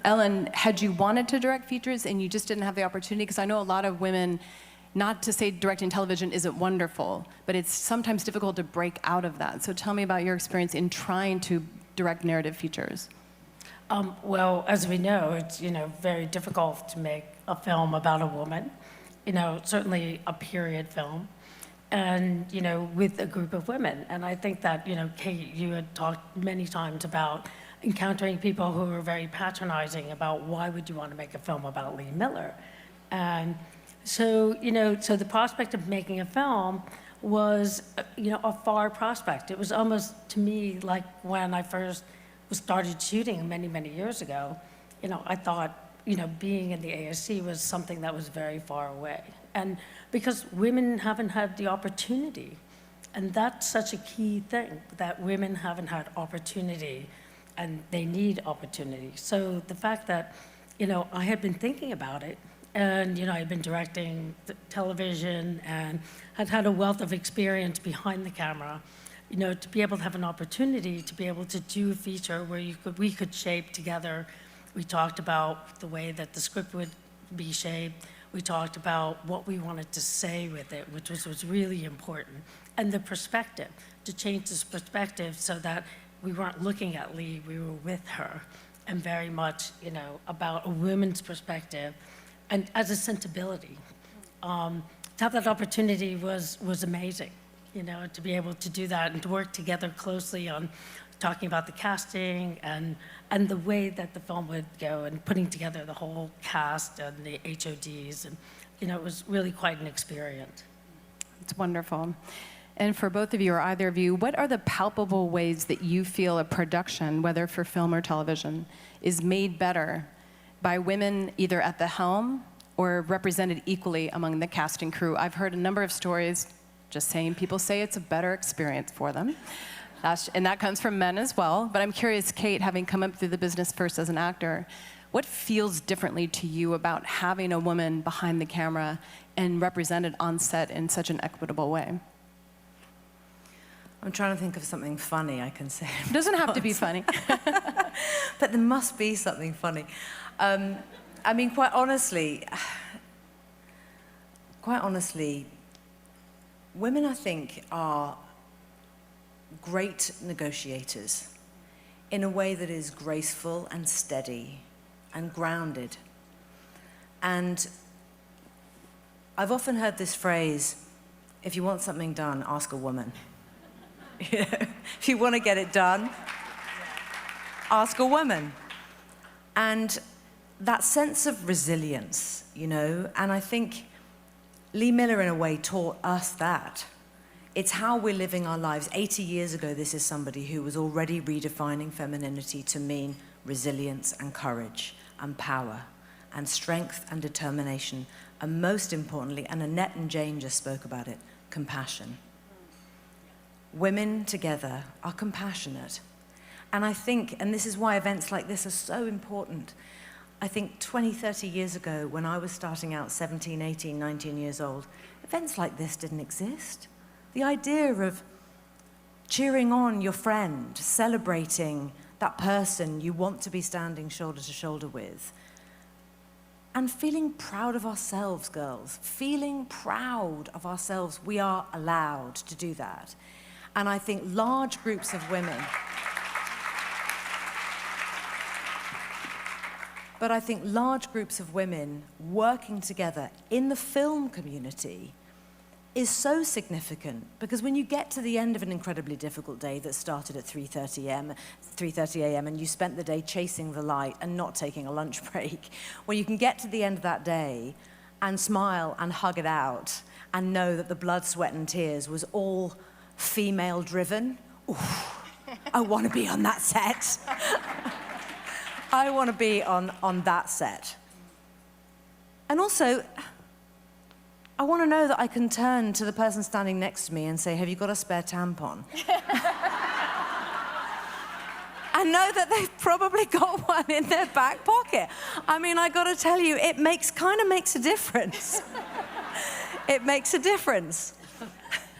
Ellen, had you wanted to direct features and you just didn't have the opportunity? Because I know a lot of women, not to say directing television isn't wonderful, but it's sometimes difficult to break out of that. So tell me about your experience in trying to direct narrative features. Well, as we know, it's very difficult to make a film about a woman. Certainly a period film, and with a group of women. And I think that Kate, you had talked many times about encountering people who were very patronizing about why would you want to make a film about Lee Miller, and so so the prospect of making a film was a far prospect. It was almost to me like when I first started shooting many years ago. I thought being in the ASC was something that was very far away. And because women haven't had the opportunity, and that's such a key thing, that women haven't had opportunity, and they need opportunity. So the fact that, I had been thinking about it, and I had been directing television and had had a wealth of experience behind the camera, to be able to have an opportunity to be able to do a feature where we could shape together. We talked about the way that the script would be shaped. We talked about what we wanted to say with it, which was really important. And the perspective, to change this perspective so that we weren't looking at Lee, we were with her. And very much, about a woman's perspective and as a sensibility. To have that opportunity was amazing, to be able to do that and to work together closely on talking about the casting and the way that the film would go and putting together the whole cast and the HODs. And, it was really quite an experience. It's wonderful. And for both of you or either of you, what are the palpable ways that you feel a production, whether for film or television, is made better by women either at the helm or represented equally among the cast and crew? I've heard a number of stories, just saying people say it's a better experience for them. And that comes from men as well. But I'm curious, Kate, having come up through the business first as an actor, what feels differently to you about having a woman behind the camera and represented on set in such an equitable way? I'm trying to think of something funny I can say. It doesn't have to be funny. But there must be something funny. I mean, quite honestly, women, I think, are great negotiators in a way that is graceful and steady and grounded. And I've often heard this phrase, if you want something done, ask a woman. If you want to get it done, ask a woman. And that sense of resilience, and I think Lee Miller, in a way, taught us that. It's how we're living our lives. 80 years ago, this is somebody who was already redefining femininity to mean resilience and courage and power and strength and determination, and most importantly, and Annette and Jane just spoke about it, compassion. Women together are compassionate. And I think, and this is why events like this are so important, I think 20, 30 years ago, when I was starting out 17, 18, 19 years old, events like this didn't exist. The idea of cheering on your friend, celebrating that person you want to be standing shoulder to shoulder with, and feeling proud of ourselves, girls, feeling proud of ourselves. We are allowed to do that. And I think large groups of women, but I think large groups of women working together in the film community is so significant, because when you get to the end of an incredibly difficult day that started at 3:30 a.m. and you spent the day chasing the light and not taking a lunch break, when you can get to the end of that day and smile and hug it out and know that the blood, sweat, and tears was all female-driven, I want to be on that set. I want to be on that set. And also, I want to know that I can turn to the person standing next to me and say, have you got a spare tampon? And know that they've probably got one in their back pocket. I mean, I got to tell you, it kind of makes a difference. It makes a difference.